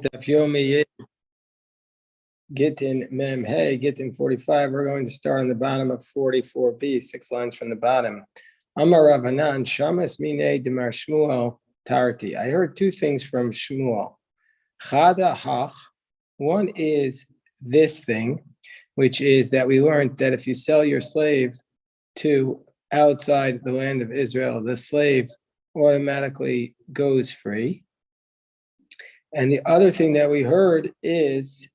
Yomi is Gittin Mem Hey, Gittin 45. We're going to start on the bottom of 44b, 6 lines from the bottom. Amar Ravanan, Shamas Mine Demar Shmuel Tarti. I heard two things from Shmuel. Chada Hach, one is this thing, which is that we learned that if you sell your slave to outside the land of Israel, the slave automatically goes free. And the other thing that we heard is,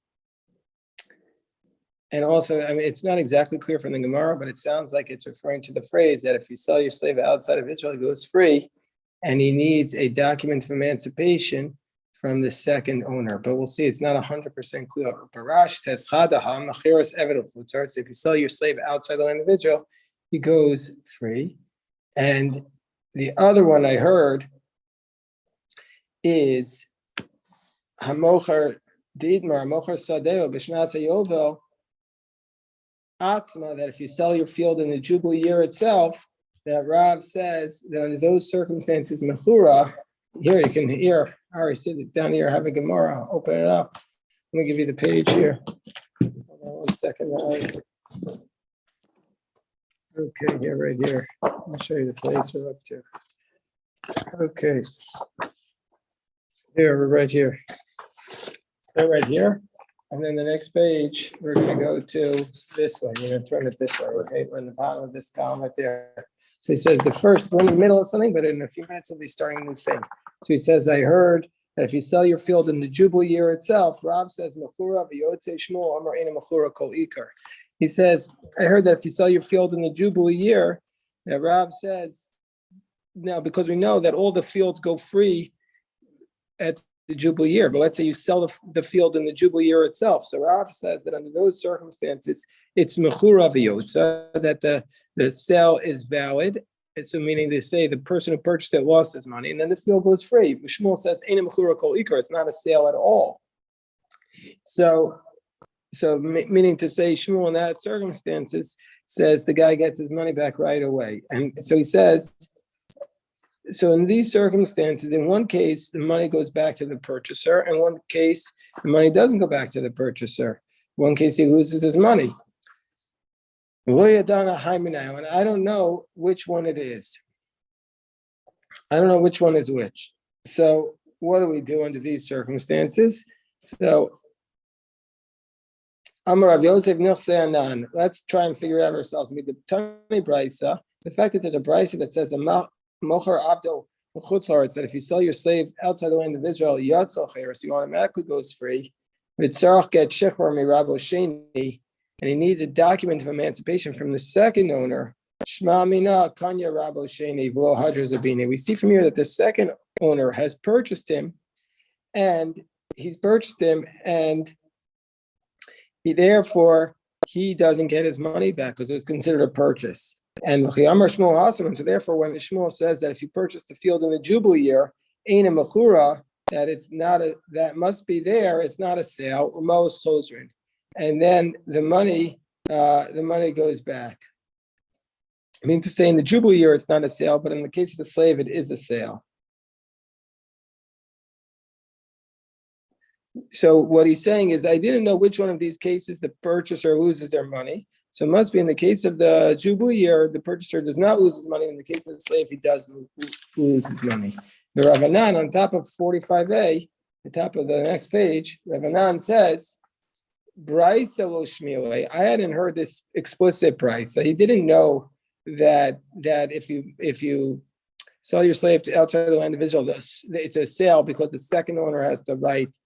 and also, I mean, it's not exactly clear from the Gemara, but it sounds like it's referring to the phrase that if you sell your slave outside of Israel, he goes free, and he needs a document of emancipation from the second owner. But we'll see, it's not 100% clear. Barash says, so if you sell your slave outside the land of Israel, he goes free. And the other one I heard is, Hamochar Didmar, Mochar Sadeo, B'Shnas HaYovel, Atzma, that if you sell your field in the Jubilee year itself, that Rav says that under those circumstances, Mechura, here you can hear, Ari, sit down here, have a Gemara, open it up. Let me give you the page here. Hold on 1 second. Okay, here, right here. I'll show you the place we're up to. Okay. Here, we're right here. So right here. And then the next page, we're going to go to this way. You're going to turn it this way, okay? We're in the bottom of this column right there. So he says the first, we're in the middle of something, but in a few minutes we'll be starting a new thing. So he says, I heard that if you sell your field in the Jubilee year itself, Rav says, Mechura v'yotze Shmuel amar eina mechura kol ikar. He says, I heard that if you sell your field in the Jubilee year, that Rav says, now because we know that all the fields go free at the Jubilee year, but let's say you sell the field in the Jubilee year itself. So Rav says that under those circumstances, it's mechura v'yotza, that the sale is valid. So meaning they say the person who purchased it lost his money, and then the field goes free. Shmuel says, "Eina mechura kol ikar." It's not a sale at all. So meaning to say, Shmuel in that circumstances says the guy gets his money back right away. And so he says, so in these circumstances, in one case, the money goes back to the purchaser. In one case, the money doesn't go back to the purchaser. One case, he loses his money. And I don't know which one it is. I don't know which one is which. So what do we do under these circumstances? So Amar Rav Yosef Nilsei Anan. Let's try and figure it out ourselves. The fact that there's a brisa that says Mochar Abdo that if you sell your slave outside the land of Israel, Yatzal Cheres, he automatically goes free. V'tzarach get Shechor Mirabo Sheni, and he needs a document of emancipation from the second owner. Shma Mina Kanya Rabo Sheni V'lo Hadra Zabini. We see from here that the second owner has purchased him, and he therefore he doesn't get his money back because it was considered a purchase. And so therefore, when the Shmuel says that if you purchase the field in the Jubilee year, Eina Mechura, that it's not that must be there, it's not a sale, Umos Chosrin. And then the money goes back. I mean to say in the Jubilee year it's not a sale, but in the case of the slave, it is a sale. So what he's saying is, I didn't know which one of these cases the purchaser loses their money. So it must be in the case of the Jubilee year, the purchaser does not lose his money. In the case of the slave, he does lose his money. The Ravanan on top of 45a, the top of the next page, Ravanan says, Brisa lo shmiele. I hadn't heard this explicit price. So he didn't know that if you sell your slave to outside the land of Israel, it's a sale because the second owner has to write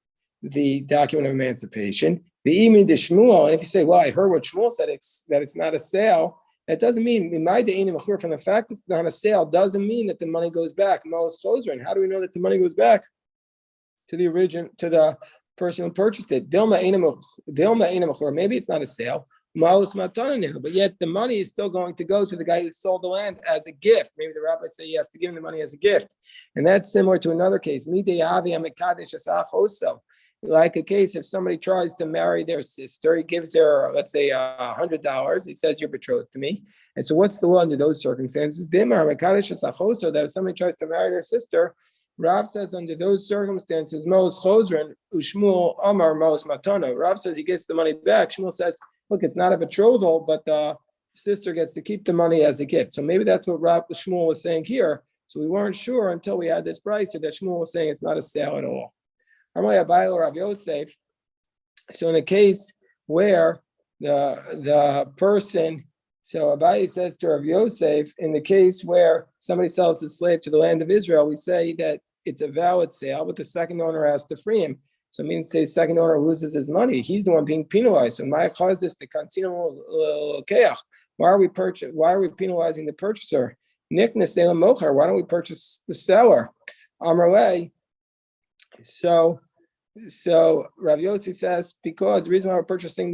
the document of emancipation. The Imi de Shmuel, and if you say, well, I heard what Shmuel said, that it's not a sale, that doesn't mean, from the fact it's not a sale, doesn't mean that the money goes back. How do we know that the money goes back to the person who purchased it? Maybe it's not a sale, but yet the money is still going to go to the guy who sold the land as a gift. Maybe the rabbi say he has to give him the money as a gift. And that's similar to another case. Like a case if somebody tries to marry their sister, he gives her, let's say, $100. He says, you're betrothed to me. And so what's the law under those circumstances? That if somebody tries to marry their sister, Rav says under those circumstances, Mos Chosren, Ushmuel Amar Mos Matana. Rav says he gets the money back. Shmuel says, look, it's not a betrothal, but the sister gets to keep the money as a gift. So maybe that's what Shmuel was saying here. So we weren't sure until we had this price that Shmuel was saying it's not a sale at all. Rav Yosef. So in a case where the person, so Abaye says to Rav Yosef, in the case where somebody sells a slave to the land of Israel, we say that it's a valid sale, but the second owner has to free him. So it means to say the second owner loses his money. He's the one being penalized. So my cause is the why are we penalizing the purchaser? Why don't we purchase the seller? Amrle. So Rav Yossi says because the reason why we're penalizing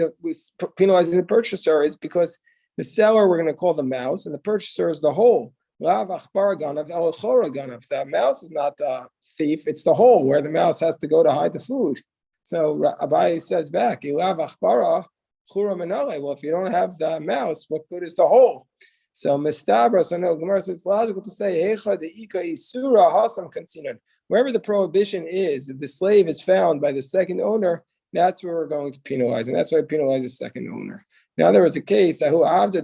the purchaser is because the seller we're going to call the mouse and the purchaser is the hole. The mouse is not the thief; it's the hole where the mouse has to go to hide the food. So Abaye says back, well, if you don't have the mouse, what good is the hole? So Mistabra, so no, Gemara says it's logical to say, wherever the prohibition is, if the slave is found by the second owner, that's where we're going to penalize, and that's why we penalize the second owner. Now there was a case, there was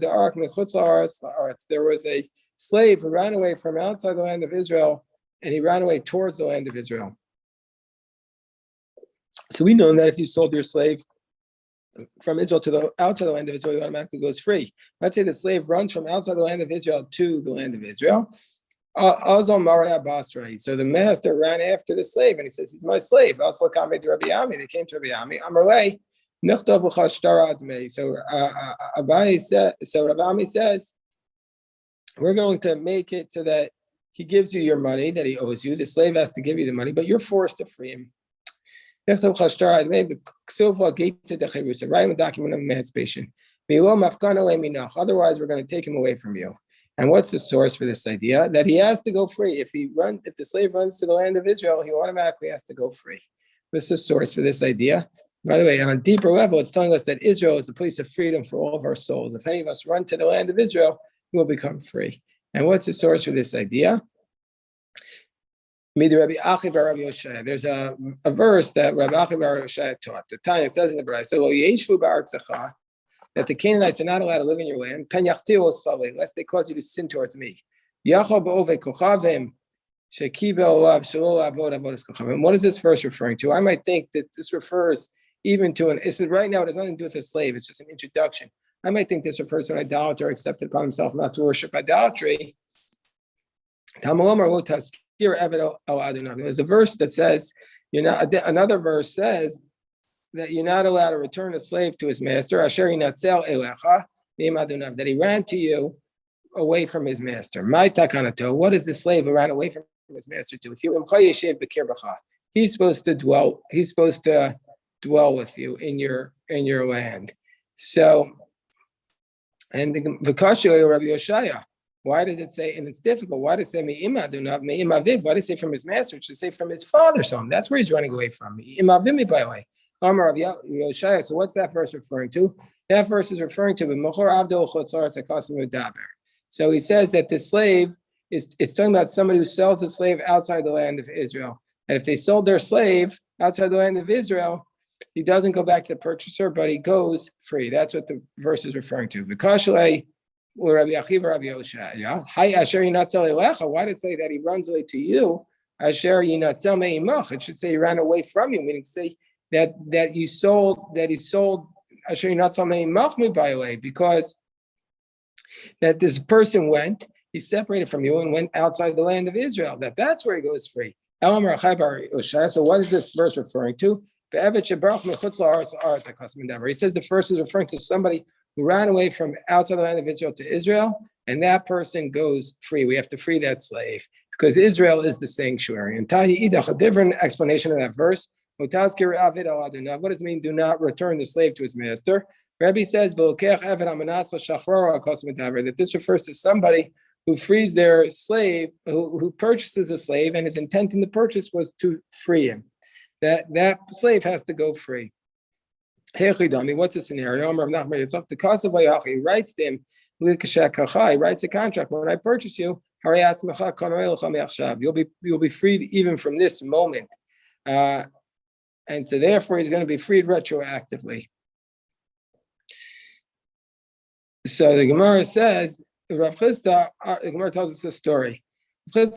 a slave who ran away from outside the land of Israel, and he ran away towards the land of Israel. So we know that if you sold your slave from Israel to the outside the land of Israel, he automatically goes free. Let's say the slave runs from outside the land of Israel to the land of Israel. So the master ran after the slave and he says, he's my slave. They came to Rabbi Ami. So Abaye said, so Rabbi Ami says, we're going to make it so that he gives you your money that he owes you. The slave has to give you the money, but you're forced to free him. Write him a document of emancipation. Otherwise, we're going to take him away from you. And what's the source for this idea? That he has to go free. If the slave runs to the land of Israel, he automatically has to go free. This is the source for this idea. By the way, on a deeper level, it's telling us that Israel is the place of freedom for all of our souls. If any of us run to the land of Israel, we will become free. And what's the source for this idea? There's a verse that Rabbi Achi bar Yoshaya taught. The time it says in the Brayso, that the Canaanites are not allowed to live in your land, lest they cause you to sin towards me. And what is this verse referring to? I might think that this refers even to right now it has nothing to do with a slave, it's just an introduction. I might think this refers to an idolater accepted upon himself not to worship idolatry. There's a verse that says, another verse says that you're not allowed to return a slave to his master, that he ran to you away from his master. What is the slave who ran away from his master do with you? He's supposed to dwell with you in your land. So, and the Vikashio Rabbi Yoshaya. Why does it say, and it's difficult, why does it say me'ima aviv? Why does it say from his master? It should say from his father's home. That's where he's running away from. Me'ima aviv, by the way. So what's that verse referring to? That verse is referring to so he says that the slave it's talking about somebody who sells a slave outside the land of Israel. And if they sold their slave outside the land of Israel, he doesn't go back to the purchaser, but he goes free. That's what the verse is referring to. Why did it say that he runs away to you? It should say he ran away from you, meaning say that he sold by the way, because that this person he separated from you and went outside the land of Israel. That's where he goes free. So what is this verse referring to? He says the first is referring to somebody who ran away from outside the land of Israel to Israel, and that person goes free. We have to free that slave because Israel is the sanctuary. And a different explanation of that verse. What does it mean? Do not return the slave to his master. Rabbi says that this refers to somebody who frees their slave, who purchases a slave, and his intent in the purchase was to free him. That slave has to go free. What's the scenario? It's up to Kasav He writes to him, he writes a contract. When I purchase you, You'll be freed even from this moment. And so therefore he's going to be freed retroactively. So the Gemara says, Rav Chisda, the Gemara tells us a story. Rav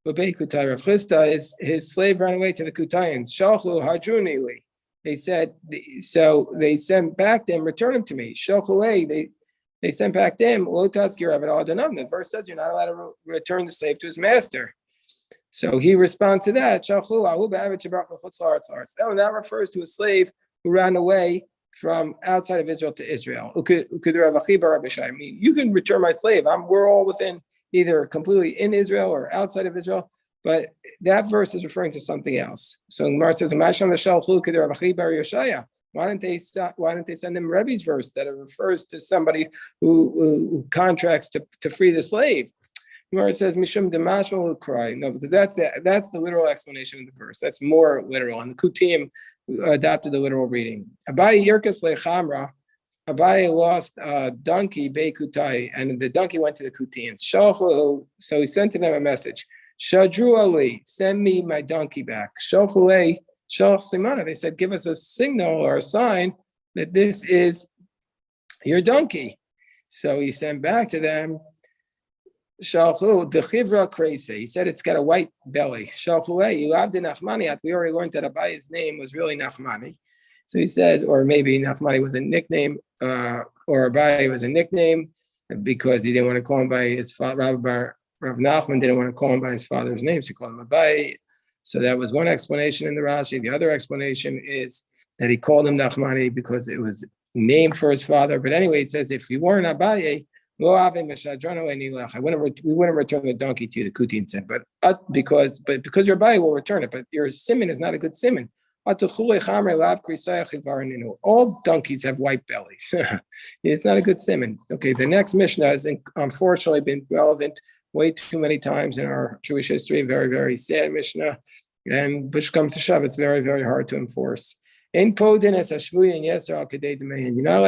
Chisda, his slave ran away to the Kutayans. Shalchu hajuni. They said, so they sent back to him, return him to me. Shalchu, they sent back to him. The verse says you're not allowed to return the slave to his master. So he responds to that. And that refers to a slave who ran away from outside of Israel to Israel. I mean, you can return my slave. We're all within either completely in Israel or outside of Israel, but that verse is referring to something else. So Gemara says, why didn't they send him Rebbe's verse that it refers to somebody who contracts to free the slave? Gemara says, Mishum Demashma will cry. No, because that's the literal explanation of the verse. That's more literal. And the Kutim adopted the literal reading. Abaye Yerkas Lechamra. Abaye lost a donkey, Beikutai, and the donkey went to the Kutians. So he sent to them a message. Shadru Ali, send me my donkey back. Shochule, Shalch Simana. They said, give us a signal or a sign that this is your donkey. So he sent back to them. Shalchu the chivra crazy. He said it's got a white belly. Shalchu you have the Nachmaniat. We already learned that Abaye's name was really Nachmani. So he says, or maybe Nachmani was a nickname, or Abaye was a nickname because he didn't want to call him by his father. Rav Nachman didn't want to call him by his father's name, so he called him Abaye. So that was one explanation in the Rashi. The other explanation is that he called him Nachmani because it was named for his father. But anyway, he says if you weren't Abaye, we wouldn't return the donkey to you, the Kutin said, but because your Abaye will return it, but your simon is not a good simon. All donkeys have white bellies. It's not a good simon. Okay, the next Mishnah has unfortunately been relevant way too many times in our Jewish history. Very, very sad Mishnah. And which comes to shove, it's very, very hard to enforce. You're not allowed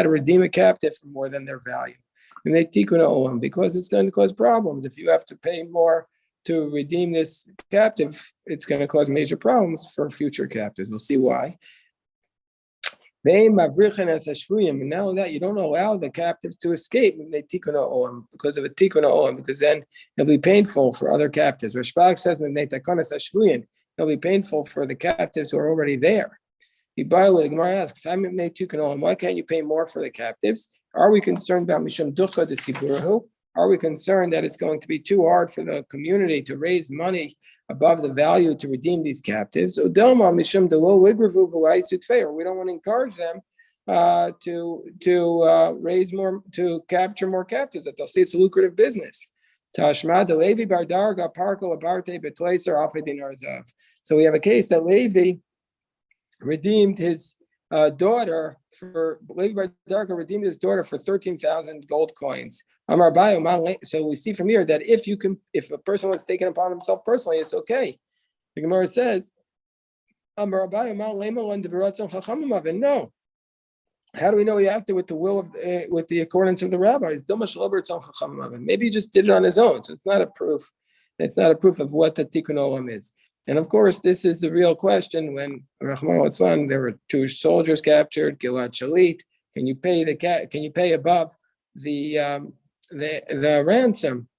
to redeem a captive for more than their value. And they tikkun olam because it's going to cause problems. If you have to pay more to redeem this captive, it's going to cause major problems for future captives. We'll see why. And not only that, you don't allow the captives to escape because of a tikkun olam, because then it'll be painful for other captives. Rashbag says it'll be painful for the captives who are already there. The Gemara asks, why can't you pay more for the captives? Are we concerned about Mishum Ducha de Siburahu? Are we concerned that it's going to be too hard for the community to raise money above the value to redeem these captives? Or we don't want to encourage them to raise more, to capture more captives, that they'll see it's a lucrative business. So we have a case that Levi redeemed his daughter for 13,000 gold coins. So we see from here that if a person was taken upon himself personally, it's okay. The Gemara says, no. How do we know he acted with the will of with the accordance of the rabbis? Maybe he just did it on his own. So it's not a proof. It's not a proof of what the tikkun olam is. And of course, this is a real question. When Rahman al-San, there were Jewish soldiers captured, Gilad Shalit. Can you pay above the ransom?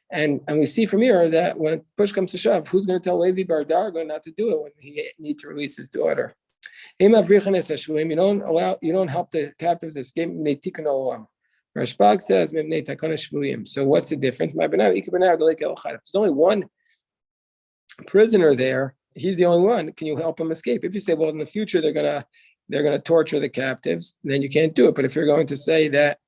And we see from here that when push comes to shove, who's going to tell Levi Bar Darga not to do it when he needs to release his daughter? You don't help the captives escape. Rashbag says, so what's the difference? There's only one prisoner there, he's the only one. Can you help him escape? If you say, well, in the future they're gonna torture the captives, then you can't do it. But if you're going to say that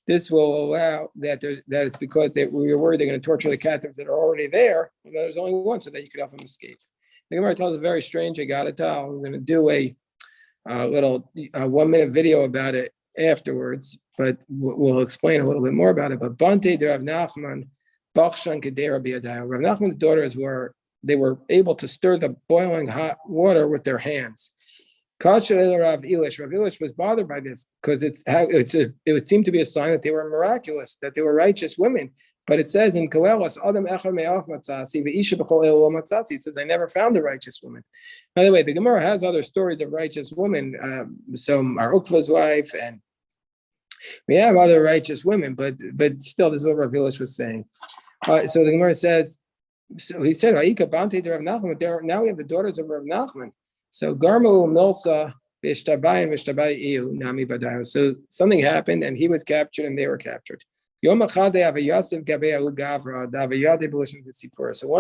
this will allow that it's because we're worried they're going to torture the captives that are already there, well, there's only one, so that you could help them escape. The Gemara tells a very strange Agadatah. I'm going to do a little 1-minute video about it afterwards, but we'll explain a little bit more about it. But Bante de Rav Nachman, Bachshan Kedei Rabbi Yadai. Rav Nachman's daughters they were able to stir the boiling hot water with their hands. Rav Elish was bothered by this because it would seem to be a sign that they were miraculous, that they were righteous women. But it says in Koheles, Adam echad me'af matzasi ve'isha b'chol elu matzasi. It says, I never found a righteous woman. By the way, the Gemara has other stories of righteous women. So Mar Ukva's wife, and we have other righteous women, but still, this is what Rav Elish was saying. So the Gemara says, so he said, Vayika Bante de Rav Nachman. Now we have the daughters of Rav Nachman. So Garmu Milsa v'ishtabai and v'ishtabai iu nami badayu. So something happened, and he was captured, and they were captured. So one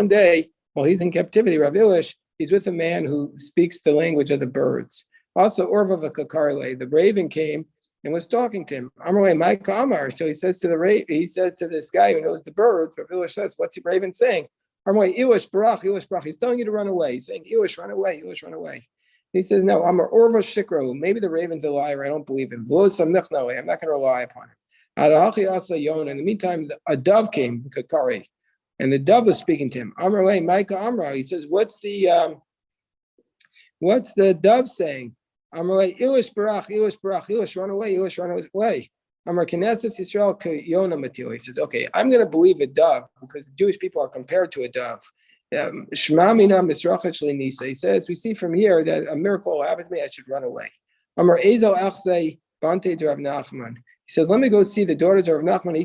day, while he's in captivity, Rav Elish, he's with a man who speaks the language of the birds. Also, Orva v'kakarle, the raven came and was talking to him. Amar Micah Amar. So he says to this guy who knows the birds, Rav Elish says, what's the raven saying? Amar Elish barach, Elish barach. He's telling you to run away. He's saying, Elish, run away, Elish, run away. He says, no, Amar Orva shikro. Maybe the raven's a liar. I don't believe him. I'm not going to rely upon him. In the meantime, a dove came, Kakari, and the dove was speaking to him. Amar Micah Amra. He says, what's the dove saying? Amar Elish barach, Elish barach, Elish, run away, Elish, run away. Amar Knesset Yisrael Yona Matil. He says, okay, I'm going to believe a dove because Jewish people are compared to a dove. Shema mina misrachet shlinisa. He says, we see from here that a miracle will happen to me, I should run away. Amar Ezel Achsei Bante de Rav Nachman. He says, let me go see the daughters of Rav Nachman.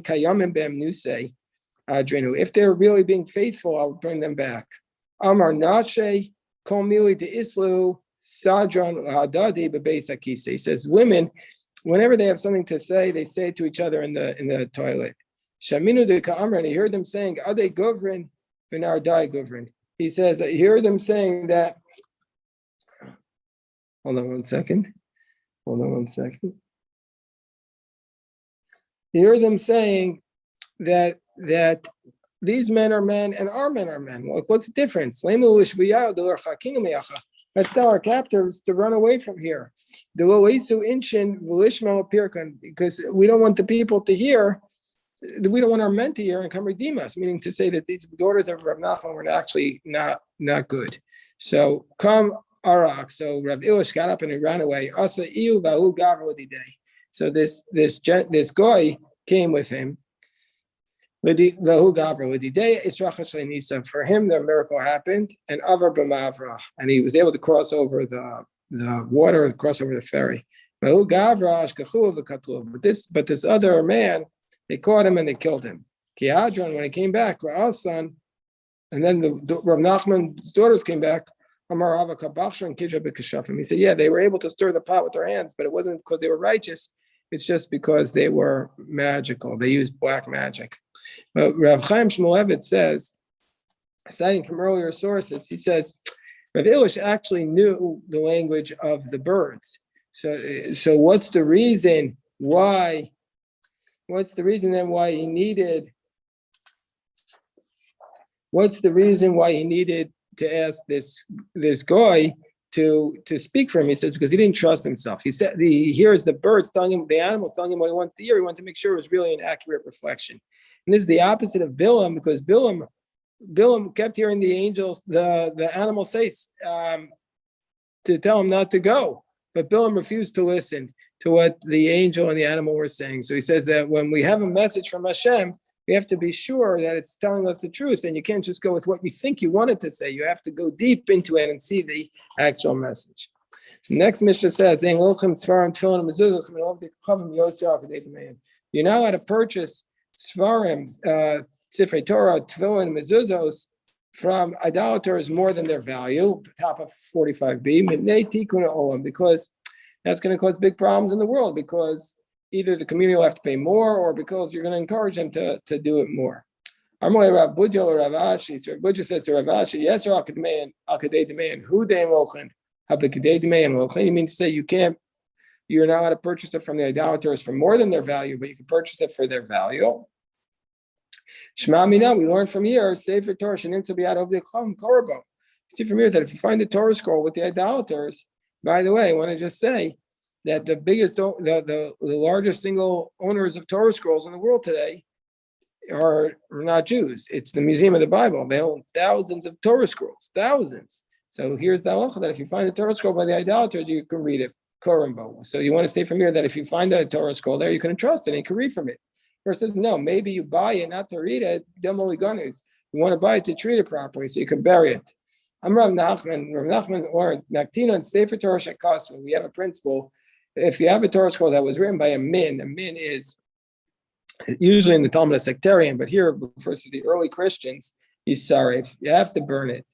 If they're really being faithful, I'll bring them back. Amar Nache Kol Mili de Islu Sadron Hadadi Bebeis Akisa. He says, women, whenever they have something to say, they say it to each other in the toilet. Shaminu de Ka'amra, and he heard them saying, Ade Govrin Vinar Dai Govrin. He says, I hear them saying that. Hold on one second. You hear them saying that these men are men and our men are men. Like, what's the difference? Let's tell our captives to run away from here. Because we don't want the people to hear, we don't want our men to hear and come redeem us, meaning to say that these daughters of Rav Nachman were actually not good. So come Arak. So Rav Elish got up and he ran away. So this guy came with him. For him, the miracle happened, and and he was able to cross over the water, cross over the ferry. But this other man, they caught him and they killed him. When he came back, and then the Rav Nachman's daughters came back. He said, yeah, they were able to stir the pot with their hands, but it wasn't because they were righteous. It's just because they were magical. They used black magic. But Rav Chaim Shmulevitz says, citing from earlier sources, he says, Rav Elish actually knew the language of the birds. So what's the reason why? What's the reason then why he needed? What's the reason why he needed to ask this guy to speak for him? He says because he didn't trust himself. He said he hears the birds telling him, the animals telling him what he wants to hear. He wanted to make sure it was really an accurate reflection. And this is the opposite of Bilam, because Bilam kept hearing the angels, the animals say to tell him not to go, but Bilam refused to listen to what the angel and the animal were saying. So he says that when we have a message from Hashem, we have to be sure that it's telling us the truth, and you can't just go with what you think you want it to say. You have to go deep into it and see the actual message. So next Mishnah says, you're not allowed to purchase Svarim, Sifrei Torah, Tefillin, Mezuzos from idolaters more than their value, top of 45b, because that's going to cause big problems in the world, because either the community will have to pay more, or because you're going to encourage them to do it more. Amalei Rav Budya or Rav Ashi. So Rav Budya says to Rav Ashi, yes, or Al-Kadei Demayan, Hu Deim Lochen, Habekadei Demayan Lochen. He means to say you're not allowed to purchase it from the idolaters for more than their value, but you can purchase it for their value. Shema Mina, we learn from here, Sefer Torah Shenim Tzabiyad of the Chum Korbo. See from here that if you find the Torah scroll with the idolaters, by the way, I want to just say that the largest single owners of Torah scrolls in the world today are not Jews. It's the Museum of the Bible. They own thousands of Torah scrolls, thousands. So here's the halacha that if you find a Torah scroll by the idolaters, you can read it. Korambo. So you want to say from here that if you find a Torah scroll there, you can entrust it and you can read from it. Person says, no, maybe you buy it not to read it. You want to buy it to treat it properly so you can bury it. I'm Rav Nachman or Naktina and Sefer Torah Shekasu. We have a principle. If you have a Torah scroll that was written by a min is usually in the Talmud a sectarian, but here it refers to the early Christians. Yisarif, you have to burn it.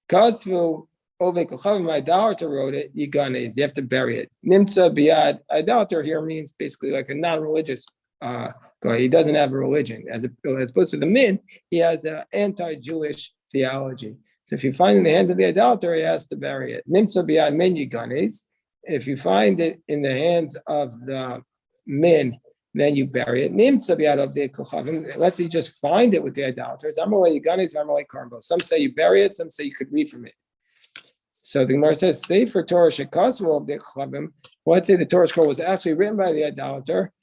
Kasvu Ove Kochavim, idolater wrote it, Yiganes, you have to bury it. Nimtza Biad, idolater here means basically like a non-religious guy. He doesn't have a religion. As opposed to the min, he has an anti-Jewish theology. So if you find it in the hands of the idolater, he has to bury it. Nimtza Biad min Yiganes. If you find it in the hands of the min, then you bury it. Nimtza Biad of the Kochavim. Let's say you just find it with the idolaters. Amalei Yiganes, Amalei Karbo. Some say you bury it, some say you could read from it. So the Gemara says, Sefer Torah Shekasvu of the Kochavim. Let's say the Torah scroll was actually written by the idolater.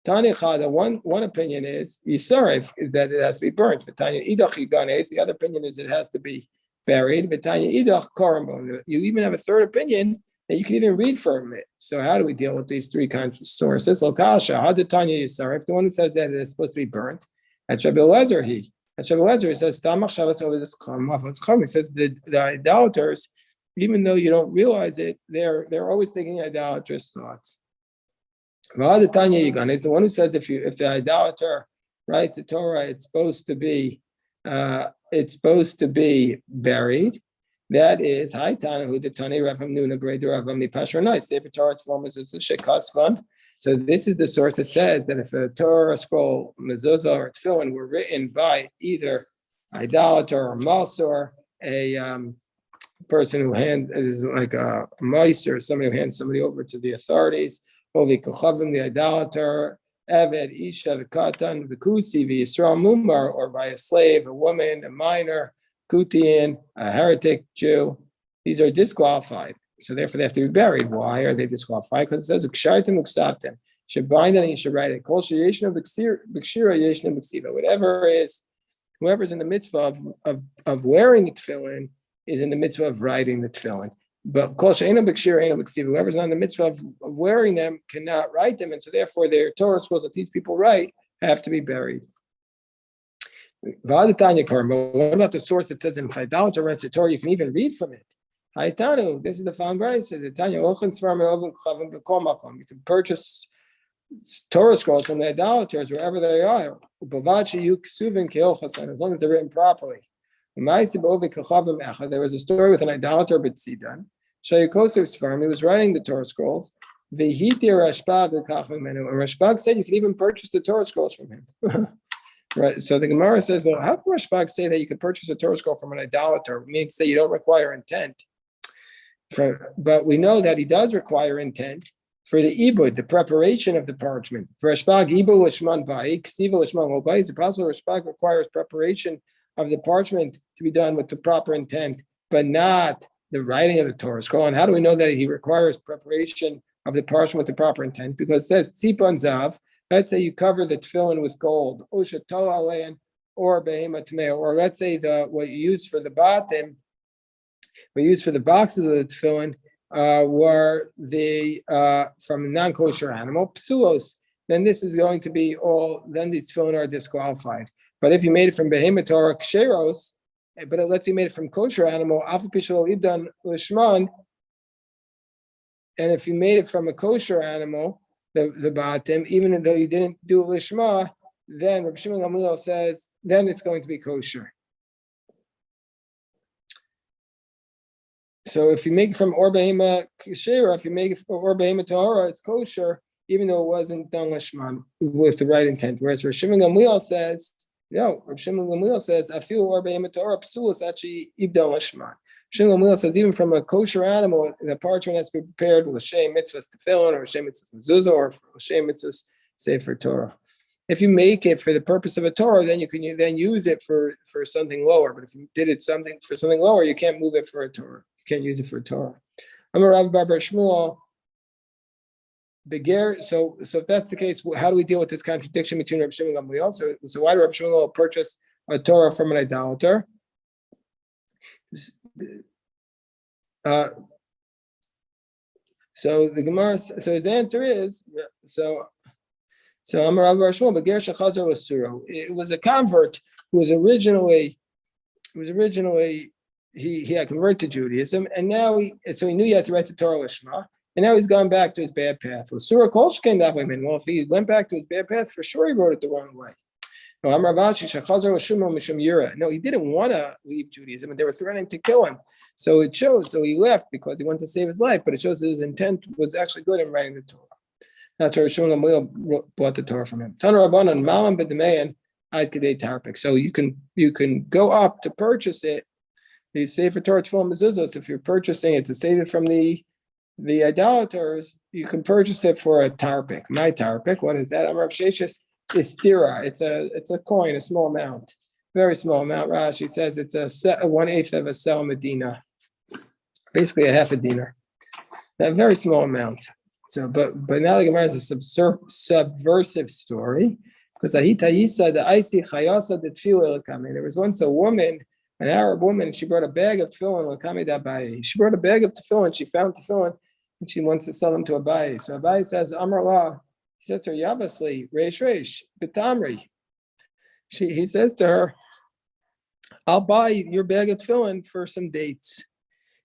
Tanya Chada, one opinion is Yisarif, is that it has to be burnt. But Tanya Idach Yiganes, the other opinion is it has to be buried. But Tanya Idach Karbo. You even have a third opinion that you can even read from it. So how do we deal with these three kinds of sources? Lokasha, how did Tanya Yisarif, the one who says that it is supposed to be burnt? At Rabbi Eliezer, he says, Tamach Shabbos over this Chum. He says the idolaters, even though you don't realize it, they're always thinking idolatrous thoughts. The Tanya Yigan is the one who says if the idolater writes a Torah, it's supposed to be buried. That is Hai Tana who the Tani Ravam Nuna Breder Ravam Nipashranai. Sefer Torah's form is a Shekasvan. So this is the source that says that if a Torah scroll, mezuzah, or tefillin were written by either idolater or malsor, a person who is like a meiser, somebody who hands somebody over to the authorities, Ovi Kochavim, the idolater, Eved, Isha, the Katan, the Kusi, the Yisrael Mumar, or by a slave, a woman, a minor, Kutian, a heretic Jew, these are disqualified. So therefore they have to be buried. Why are they disqualified? Because it says, you should bind it and you should write it. Whoever's in the mitzvah of wearing the tefillin is in the mitzvah of writing the tefillin. But whoever's not in the mitzvah of wearing them cannot write them. And so therefore their Torah scrolls that these people write have to be buried. What about the source that says in idolater writes the Torah, you can even read from it? This is the found price. You can purchase Torah scrolls from the idolaters wherever they are, as long as they're written properly. There was a story with an idolater B'tzidan. He was writing the Torah scrolls. And Rashbag said you can even purchase the Torah scrolls from him. Right. So the Gemara says, well, how can Rashbag say that you can purchase a Torah scroll from an idolater? It means that you don't require intent. But we know that he does require intent for the ibud, the preparation of the parchment. For Rashbag, ibud lishman ba'ik, siva lishman woba'ik. Is it possible Rashbag requires preparation of the parchment to be done with the proper intent, but not the writing of the Torah scroll? And how do we know that he requires preparation of the parchment with the proper intent? Because it says tzipon zav. Let's say you cover the tefillin with gold, or behema tameh, or let's say what you use for the batim, what you use for the boxes of the tefillin were the from a non-kosher animal, psuos. Then this is going to be then these tefillin are disqualified. But if you made it from behema Torah ksheros, but let's say you made it from kosher animal, alpha pishol idan lishman, and if you made it from a kosher animal, the batim, even though you didn't do lishma, then Rabbi Shimon Gamliel says, then it's going to be kosher. So if you make it from or behema kshera, if you make it from or behema tahora, it's kosher, even though it wasn't done lishma with the right intent. Whereas Rabbi Shimon Gamliel says, no, Rabbi Shimon Gamliel says, I feel or behema tahora psul is actually ibdal lishma. Shimon Gamliel says even from a kosher animal, the parchment has to be prepared with l'shem mitzvahs tefillin or l'shem mitzvahs mezuzah or l'shem mitzvahs sefer Torah. If you make it for the purpose of a Torah, then you can then use it for something lower. But if you did it for something lower, you can't move it for a Torah. You can't use it for a Torah. I'm a Rav Bar Shmuel. Beger. So if that's the case, how do we deal with this contradiction between Rabbi Shimon and Gamliel? So why did Rabbi Shmuel purchase a Torah from an idolater? So the Gemara. So his answer is So Amar Rav Bar Shmuel, Beger Shechazar L'Suro. It was a convert who was originally he had converted to Judaism, and now he knew he had to write the Torah Lishma, and now he's gone back to his bad path. L'Suro Kolsh came that way, man. Well, if he went back to his bad path, for sure he wrote it the wrong way. No, Amar Avashi Shechazar L'Shuma Mishum Yira. No, he didn't want to leave Judaism, and they were threatening to kill him. So it shows. So he left because he wanted to save his life, but it shows that his intent was actually good in writing the Torah. That's where Shmuel Gamliel bought the Torah from him. Tana Rabbanan Malam B'Demeyan Ad Kedei Tarpik. So you can go up to purchase it. The Sefer Torah Tefillin Mezuzos. If you're purchasing it to save it from the idolaters, you can purchase it for a tarpik. My tarpik. What is that? Amar Sheshes is stira. It's a coin, a small amount, very small amount. Rashi says it's a 1/8 of a sel medina, basically a half a dinar. A very small amount. So, but now the Gemara is a subversive story because Ahita Yisa the Isi Chayasa the Tefillah Lakame. There was once a woman, an Arab woman. She brought a bag of tefillin Lakame Dabai. She brought a bag of tefillin. She found tefillin and she wants to sell them to Abai. So Abai says, Amar Allah. He says to her, Yavasli Reish Betamri. He says to her, I'll buy your bag of tefillin for some dates.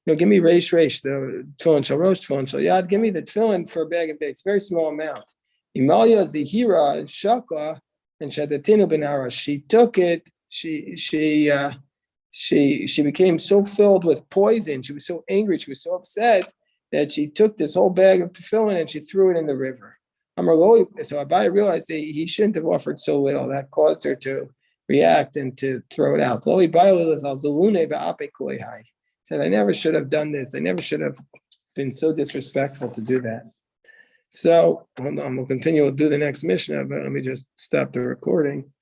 Give me reish, the tefillin shal rosh, tefillin shal yad. Give me the tefillin for a bag of dates, very small amount. Imalia zihira and shakla and shadatinu benara. She took it. She became so filled with poison. She was so angry. She was so upset that she took this whole bag of tefillin and she threw it in the river. So Abai realized that he shouldn't have offered so little. That caused her to react and to throw it out. Said, I never should have done this. I never should have been so disrespectful to do that. So, hold on, we'll continue. We'll do the next Mishnah, but let me just stop the recording.